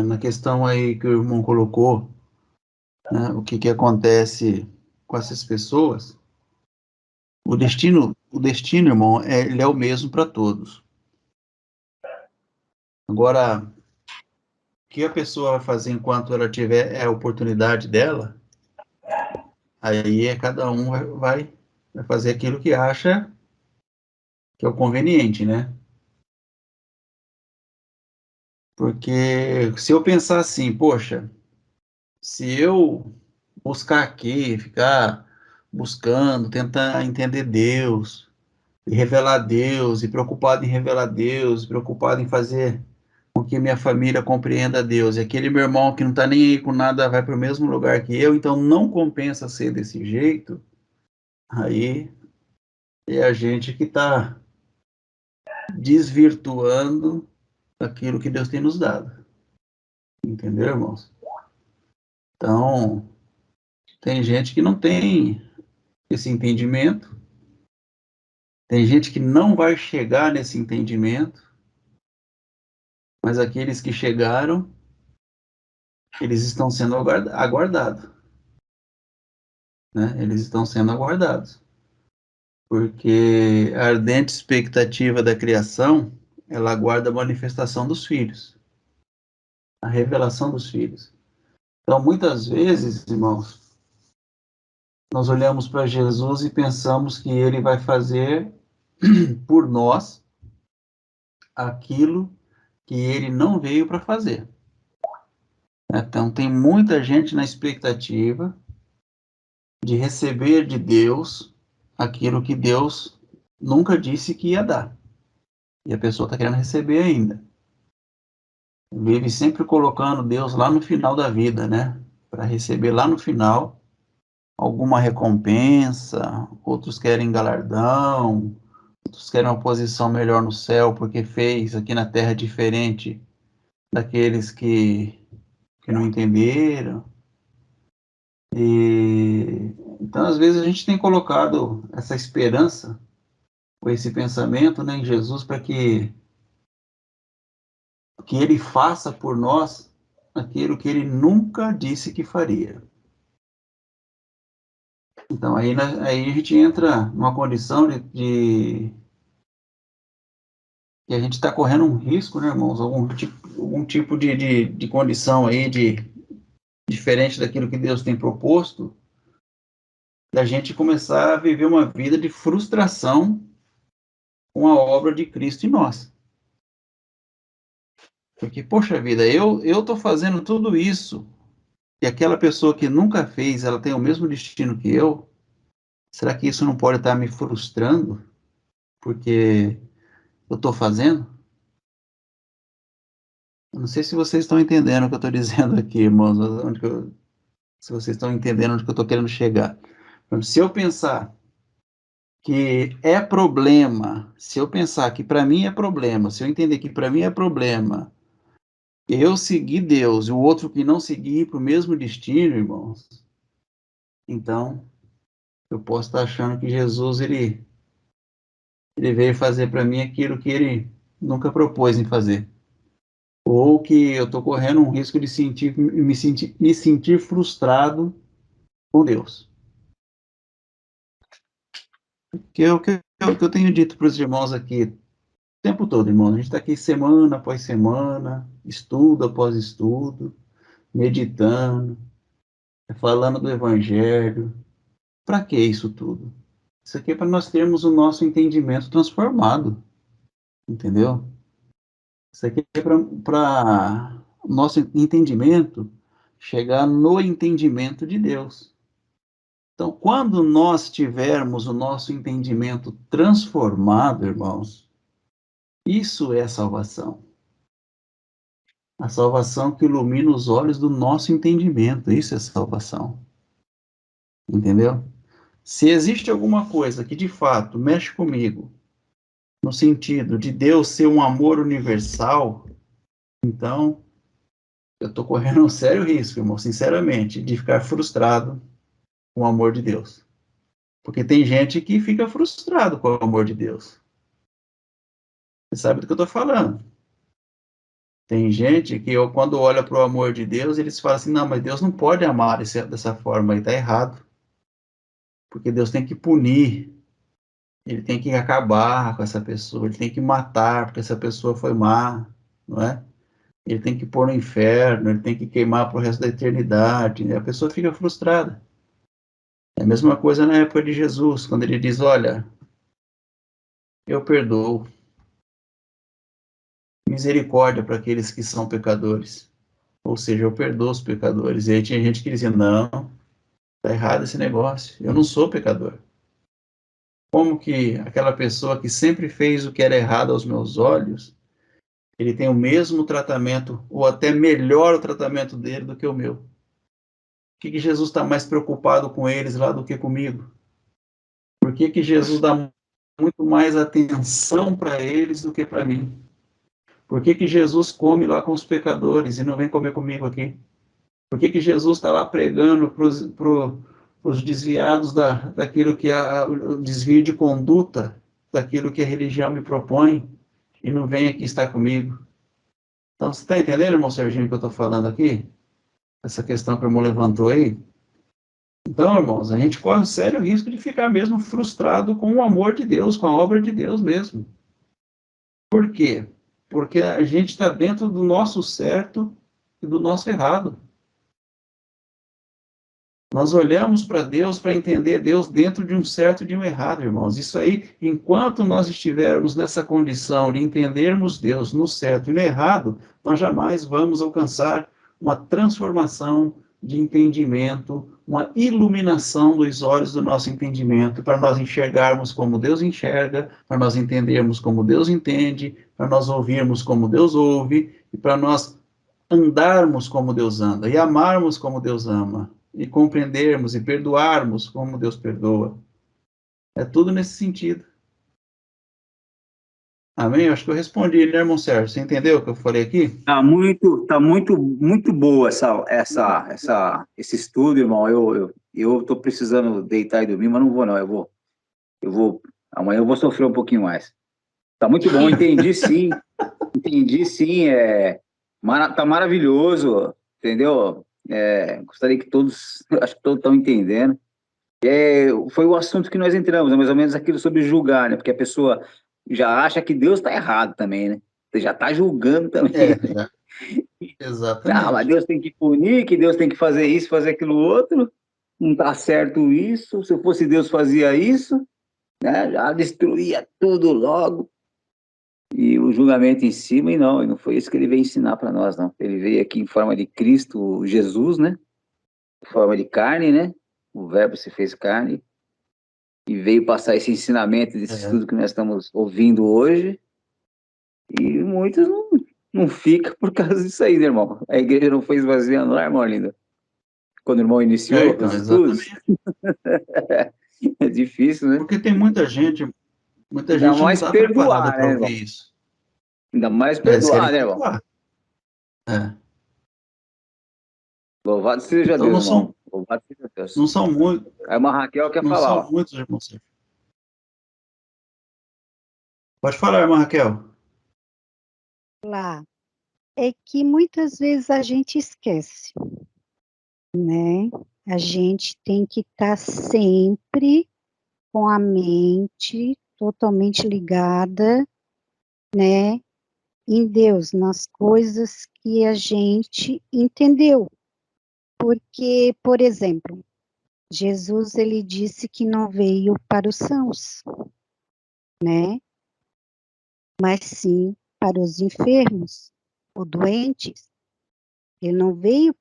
Na questão aí que o irmão colocou, né, o que que acontece com essas pessoas, o destino, irmão, ele é o mesmo para todos. Agora, o que a pessoa vai fazer enquanto ela tiver a oportunidade dela, aí cada um vai fazer aquilo que acha que é o conveniente, né? Porque se eu pensar assim, poxa, se eu buscar aqui, ficar buscando, tentar entender Deus, e revelar Deus, e preocupado em revelar Deus, preocupado em fazer com que minha família compreenda Deus, e aquele meu irmão que não está nem aí com nada vai para o mesmo lugar que eu, então não compensa ser desse jeito, aí é a gente que está desvirtuando aquilo que Deus tem nos dado. Entendeu, irmãos? Então, tem gente que não tem esse entendimento, tem gente que não vai chegar nesse entendimento, mas aqueles que chegaram, eles estão sendo aguardados, né? Eles estão sendo aguardados, porque a ardente expectativa da criação, ela aguarda a manifestação dos filhos, a revelação dos filhos. Então, muitas vezes, irmãos, nós olhamos para Jesus e pensamos que ele vai fazer por nós aquilo que ele não veio para fazer. Então, tem muita gente na expectativa de receber de Deus aquilo que Deus nunca disse que ia dar. E a pessoa está querendo receber ainda. Vive sempre colocando Deus lá no final da vida, né? Para receber lá no final alguma recompensa, outros querem galardão, outros querem uma posição melhor no céu porque fez aqui na terra diferente daqueles que não entenderam. E então, às vezes, a gente tem colocado essa esperança, ou esse pensamento, né, em Jesus, para que ele faça por nós aquilo que ele nunca disse que faria. Então, aí a gente entra numa condição de que a gente está correndo um risco, né, irmãos? Algum tipo de condição aí diferente daquilo que Deus tem proposto, da gente começar a viver uma vida de frustração com a obra de Cristo em nós. Porque, poxa vida, eu estou fazendo tudo isso, e aquela pessoa que nunca fez, ela tem o mesmo destino que eu, será que isso não pode estar me frustrando? Porque eu estou fazendo? Eu não sei se vocês estão entendendo o que eu estou dizendo aqui, irmãos, se vocês estão entendendo onde que eu estou querendo chegar. Se eu pensar que é problema, se eu pensar que para mim é problema, se eu entender que para mim é problema, eu seguir Deus e o outro que não seguir para o mesmo destino, irmãos, então eu posso estar achando que Jesus ele veio fazer para mim aquilo que ele nunca propôs em fazer. Ou que eu estou correndo um risco de me sentir frustrado com Deus. Que é o que eu tenho dito para os irmãos aqui o tempo todo, irmãos. A gente está aqui semana após semana, estudo após estudo, meditando, falando do Evangelho. Para que isso tudo? Isso aqui é para nós termos o nosso entendimento transformado, entendeu? Isso aqui é para o nosso entendimento chegar no entendimento de Deus. Então, quando nós tivermos o nosso entendimento transformado, irmãos, isso é salvação. A salvação que ilumina os olhos do nosso entendimento, isso é salvação. Entendeu? Se existe alguma coisa que de fato mexe comigo, no sentido de Deus ser um amor universal, então eu estou correndo um sério risco, irmão, sinceramente, de ficar frustrado com o amor de Deus. Porque tem gente que fica frustrado com o amor de Deus. Você sabe do que eu estou falando. Tem gente que, quando olha para o amor de Deus, eles falam assim, não, mas Deus não pode amar dessa forma, aí está errado. Porque Deus tem que punir, ele tem que acabar com essa pessoa, ele tem que matar, porque essa pessoa foi má, não é? Ele tem que pôr no inferno, ele tem que queimar para o resto da eternidade, e a pessoa fica frustrada. É a mesma coisa na época de Jesus, quando ele diz, olha, eu perdoo, misericórdia para aqueles que são pecadores. Ou seja, eu perdoo os pecadores. E aí tinha gente que dizia, não, tá errado esse negócio, eu não sou pecador. Como que aquela pessoa que sempre fez o que era errado aos meus olhos, ele tem o mesmo tratamento, ou até melhor o tratamento dele do que o meu? Por que Jesus está mais preocupado com eles lá do que comigo? Por que Jesus dá muito mais atenção para eles do que para mim? Por que Jesus come lá com os pecadores e não vem comer comigo aqui? Por que Jesus está lá pregando para os desviados daquilo que é o desvio de conduta, daquilo que a religião me propõe, e não vem aqui estar comigo? Então, você está entendendo, irmão Serginho, o que eu estou falando aqui? Essa questão que o irmão levantou aí? Então, irmãos, a gente corre um sério risco de ficar mesmo frustrado com o amor de Deus, com a obra de Deus mesmo. Por quê? Porque a gente está dentro do nosso certo e do nosso errado. Nós olhamos para Deus para entender Deus dentro de um certo e de um errado, irmãos. Isso aí, enquanto nós estivermos nessa condição de entendermos Deus no certo e no errado, nós jamais vamos alcançar uma transformação de entendimento, uma iluminação dos olhos do nosso entendimento, para nós enxergarmos como Deus enxerga, para nós entendermos como Deus entende, para nós ouvirmos como Deus ouve, e para nós andarmos como Deus anda, e amarmos como Deus ama, e compreendermos e perdoarmos como Deus perdoa. É tudo nesse sentido. Amém? Eu acho que eu respondi, né, irmão Sérgio? Você entendeu o que eu falei aqui? Muito boa esse estudo, irmão. Eu tô precisando deitar e dormir, mas não vou não. Amanhã eu vou sofrer um pouquinho mais. Tá muito bom, entendi sim. Tá maravilhoso, entendeu? Gostaria que todos, acho que todos estão entendendo. Foi o assunto que nós entramos, né? Mais ou menos aquilo sobre julgar, né? Porque a pessoa já acha que Deus está errado também, né? Você já está julgando também. Já. Não, mas Exatamente. Deus tem que punir, que Deus tem que fazer isso, fazer aquilo outro. Não tá certo isso. Se eu fosse Deus, fazia isso, né? Já destruía tudo logo. E o julgamento em cima, e não foi isso que ele veio ensinar para nós, não. Ele veio aqui em forma de Cristo Jesus, né? Em forma de carne, né? O Verbo se fez carne e veio passar esse ensinamento, desse É. estudo que nós estamos ouvindo hoje. E muitos não ficam por causa disso aí, né, irmão? A igreja não foi esvaziando lá, irmão lindo? Quando o irmão iniciou Então, os estudos, exatamente. é difícil, né? Porque tem muita Ainda gente não mais está preparada perdoar, para né, irmão? ouvir isso. Ainda mais Eles perdoar, querem né, irmão? perdoar. É. Louvado seja Então, Deus, irmão. Louvado seja Deus. não são muito, Aí uma Raquel quer não falar, são ó. muitos, irmão Sérgio. Pode falar, irmã Raquel. Lá é que muitas vezes a gente esquece, né? A gente tem que estar sempre com a mente totalmente ligada, né, em Deus, nas coisas que a gente entendeu. Porque, por exemplo, Jesus ele disse que não veio para os sãos, né? Mas sim para os enfermos ou doentes. Ele não veio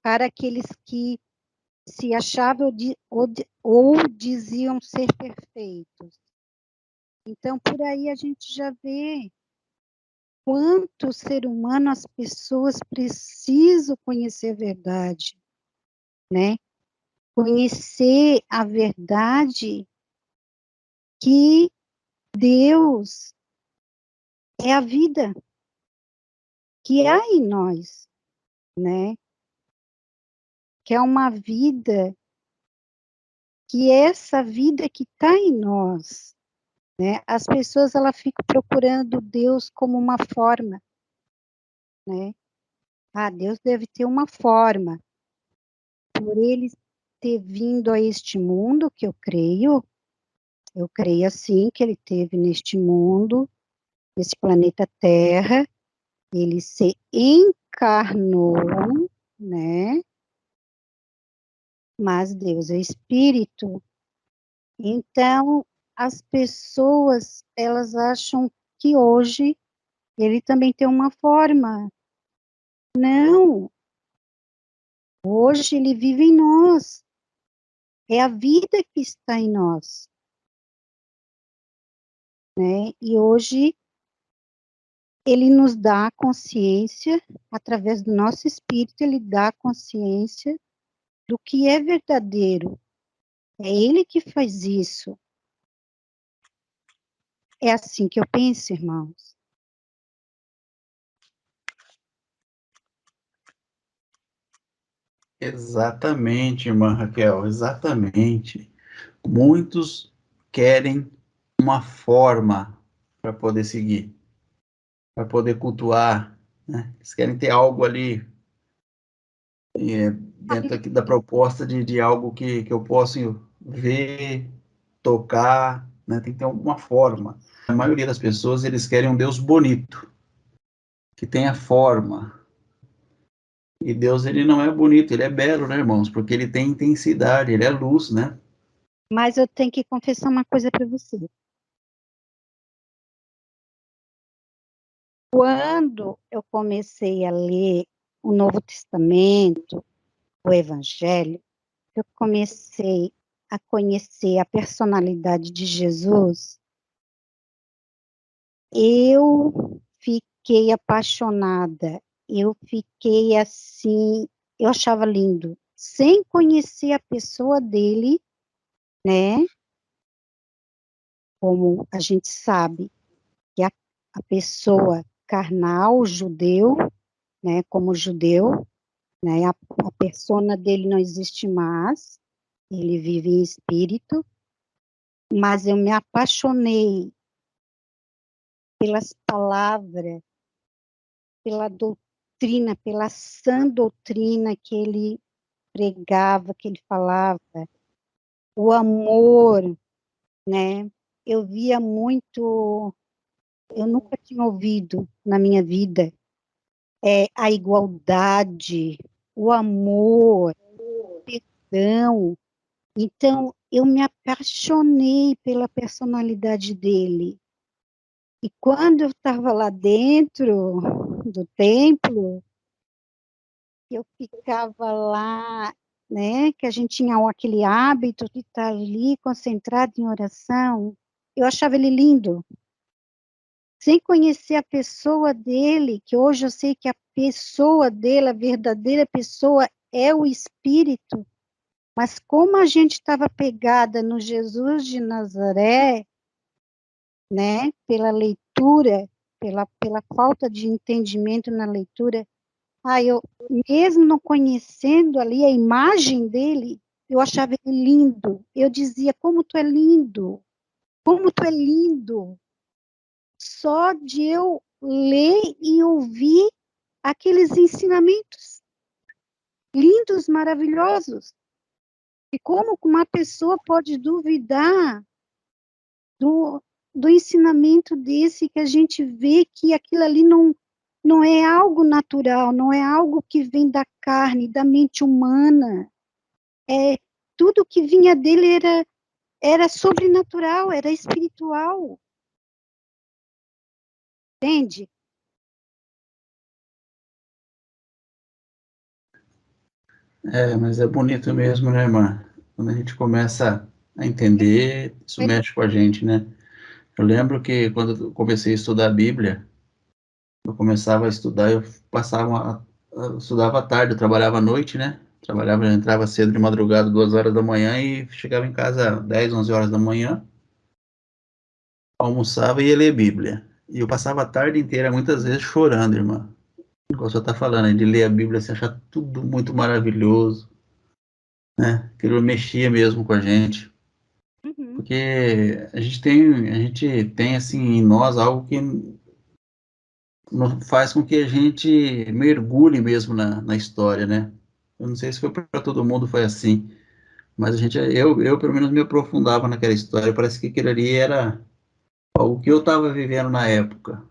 para aqueles que se achavam ou diziam ser perfeitos. Então, por aí a gente já vê quanto ser humano as pessoas precisam conhecer a verdade, né? Conhecer a verdade que Deus é a vida que há em nós, né? Que é uma vida, que é essa vida que está em nós, né? As pessoas ela ficam procurando Deus como uma forma, né? Ah, Deus deve ter uma forma. Por ele ter vindo a este mundo, que eu creio assim que ele teve neste mundo, nesse planeta Terra, ele se encarnou, né? Mas Deus é espírito. Então, as pessoas, elas acham que hoje ele também tem uma forma. Não, hoje ele vive em nós. É a vida que está em nós, né? E hoje ele nos dá consciência, através do nosso espírito, ele dá consciência do que é verdadeiro. É ele que faz isso. É assim que eu penso, irmãos. Exatamente, irmã Raquel, exatamente. Muitos querem uma forma para poder seguir, para poder cultuar, né? Eles querem ter algo ali dentro aqui da proposta de algo que eu possa ver, tocar, né? Tem que ter uma forma. A maioria das pessoas, eles querem um Deus bonito, que tenha forma. E Deus, ele não é bonito, ele é belo, né, irmãos? Porque ele tem intensidade, ele é luz, né? Mas eu tenho que confessar uma coisa para você. Quando eu comecei a ler o Novo Testamento, o Evangelho, eu comecei a conhecer a personalidade de Jesus, eu fiquei apaixonada, eu fiquei assim, eu achava lindo, sem conhecer a pessoa dele, né? Como a gente sabe que a pessoa carnal, o judeu, né? Como judeu, né? A persona dele não existe mais, ele vive em espírito, mas eu me apaixonei pelas palavras, pela doutrina, pela sã doutrina que ele pregava, que ele falava, o amor, né? Eu via muito, eu nunca tinha ouvido na minha vida, a igualdade, o amor, o perdão. Então, eu me apaixonei pela personalidade dele. E quando eu estava lá dentro do templo, eu ficava lá, né, que a gente tinha aquele hábito de estar ali concentrado em oração, eu achava ele lindo, sem conhecer a pessoa dele, que hoje eu sei que a pessoa dele, a verdadeira pessoa é o Espírito, mas como a gente estava pegada no Jesus de Nazaré, né, pela leitura, pela falta de entendimento na leitura, eu, mesmo não conhecendo ali a imagem dele, eu achava ele lindo. Eu dizia, como tu é lindo, como tu é lindo. Só de eu ler e ouvir aqueles ensinamentos lindos, maravilhosos. E como uma pessoa pode duvidar do, do ensinamento desse, que a gente vê que aquilo ali não é algo natural, não é algo que vem da carne, da mente humana. Tudo que vinha dele era sobrenatural, era espiritual. Entende? Mas é bonito mesmo, né, irmã? Quando a gente começa a entender, isso mexe com a gente, né? Eu lembro que quando eu comecei a estudar a Bíblia, eu começava a estudar, eu estudava à tarde, eu trabalhava à noite, né? Trabalhava, eu entrava cedo de madrugada, 2 horas da manhã, e chegava em casa 10, 11 horas da manhã, almoçava e ia ler Bíblia. E eu passava a tarde inteira, muitas vezes, chorando, irmã. Igual você está falando, de ler a Bíblia, você achar tudo muito maravilhoso, né? Aquilo mexia mesmo com a gente. Uhum. Porque a gente tem assim em nós algo que faz com que a gente mergulhe mesmo na história, né? Eu não sei se foi para todo mundo, foi assim, mas eu pelo menos me aprofundava naquela história, parece que aquilo ali era o que eu estava vivendo na época,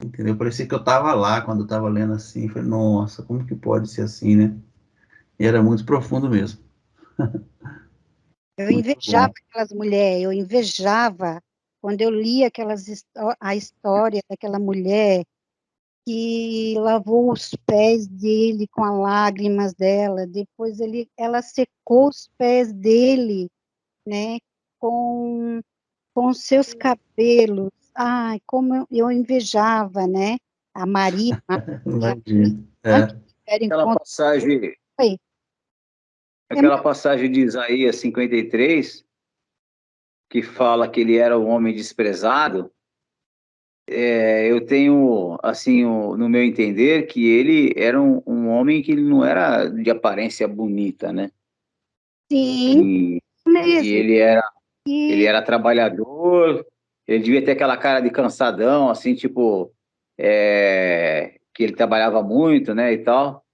entendeu? Parecia que eu estava lá quando eu estava lendo assim, falei, nossa, como que pode ser assim, né? E era muito profundo mesmo, Eu muito invejava bom. aquelas mulheres, eu invejava quando eu lia a história daquela mulher que lavou os pés dele com as lágrimas dela, depois ela secou os pés dele, né, com, com os seus cabelos. Ai, como eu invejava, né, a Maria, Imagina. antes É. de tiver Aquela encontro, passagem, foi, é, aquela passagem de Isaías 53, que fala que ele era um homem desprezado, eu tenho, assim, no meu entender, que ele era um homem que ele não era de aparência bonita, né? sim, E, e mesmo, ele e era trabalhador, ele devia ter aquela cara de cansadão, assim, tipo, que ele trabalhava muito, né, e tal,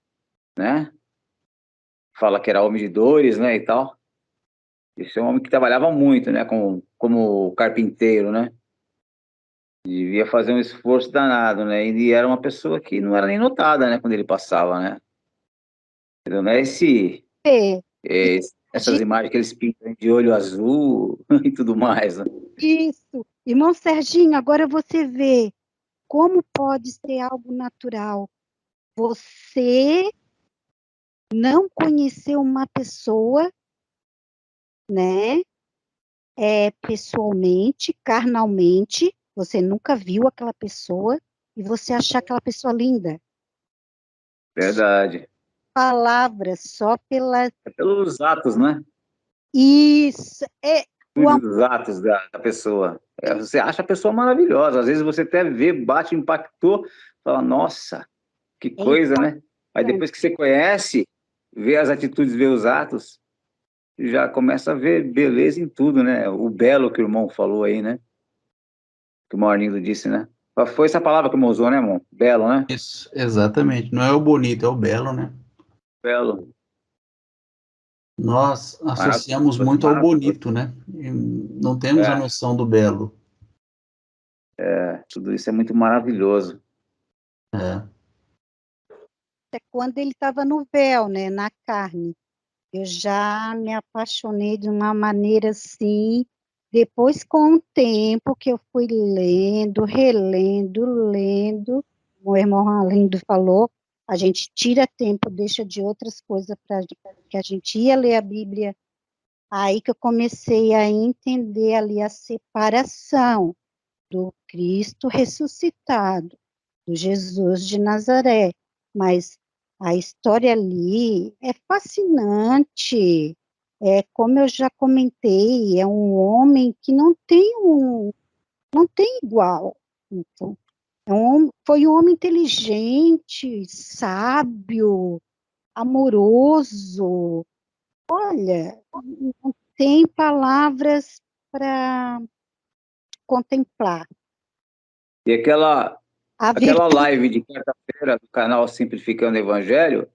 né? Fala que era homem de dores, né, e tal. Esse é um homem que trabalhava muito, né, como carpinteiro, né? Devia fazer um esforço danado, né? E era uma pessoa que não era nem notada, né, quando ele passava, né? Entendeu? Não é é, essas imagens que eles pintam de olho azul e tudo mais, né? isso. Irmão Serginho, agora você vê como pode ser algo natural. Você não conhecer uma pessoa, né, pessoalmente, carnalmente, você nunca viu aquela pessoa e você achar aquela pessoa linda. Verdade. Palavras só pela É pelos atos, né? isso é o amor Os atos da pessoa. Você acha a pessoa maravilhosa. Às vezes você até vê, bate, impactou, fala, nossa, que é coisa, né? Aí importante. depois que você conhece, vê as atitudes, vê os atos, já começa a ver beleza em tudo, né? O belo que o irmão falou aí, né? Que o irmão Arlindo disse, né? Foi essa palavra que o irmão usou, né, irmão? Belo, né? Isso, exatamente. Não é o bonito, é o belo, né? Belo. Nós associamos Maravilhoso, muito ao maravilhoso. bonito, né? E não temos a É, noção do belo. tudo isso é muito maravilhoso. É. É quando ele estava no véu, né, na carne. Eu já me apaixonei de uma maneira assim. Depois, com o tempo que eu fui lendo, relendo, lendo, como o irmão Arlindo falou, a gente tira tempo, deixa de outras coisas para que a gente ia ler a Bíblia. Aí que eu comecei a entender ali a separação do Cristo ressuscitado, do Jesus de Nazaré. Mas a história ali é fascinante. É, como eu já comentei, é um homem que não tem igual. Então, foi um homem inteligente, sábio, amoroso. Olha, não tem palavras para contemplar. E A aquela virtude live de quarta-feira do canal Simplificando o Evangelho,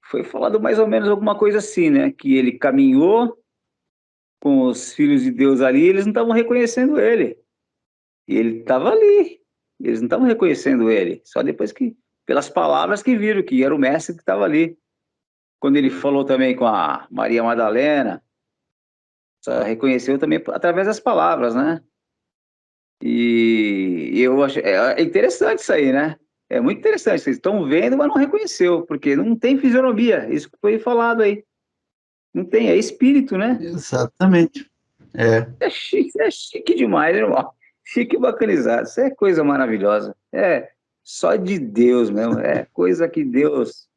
foi falado mais ou menos alguma coisa assim, né? Que ele caminhou com os filhos de Deus ali, e eles não estavam reconhecendo ele. E ele estava ali. Eles não estavam reconhecendo ele. Só depois que, pelas palavras que viram, que era o mestre que estava ali. Quando ele falou também com a Maria Madalena, só reconheceu também através das palavras, né? E eu acho interessante isso aí, né? É muito interessante. Vocês estão vendo, mas não reconheceu, porque não tem fisionomia. Isso que foi falado aí. Não tem, é espírito, né? Exatamente. É. É chique demais, irmão. Chique e bacanizado. Isso é coisa maravilhosa. É só de Deus mesmo. É coisa que Deus.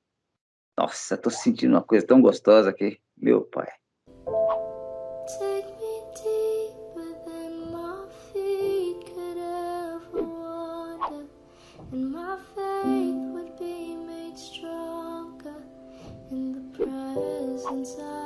Nossa, tô sentindo uma coisa tão gostosa aqui. Meu pai. Take me deeper than my feet could ever wander, and my faith would be made stronger in the presence of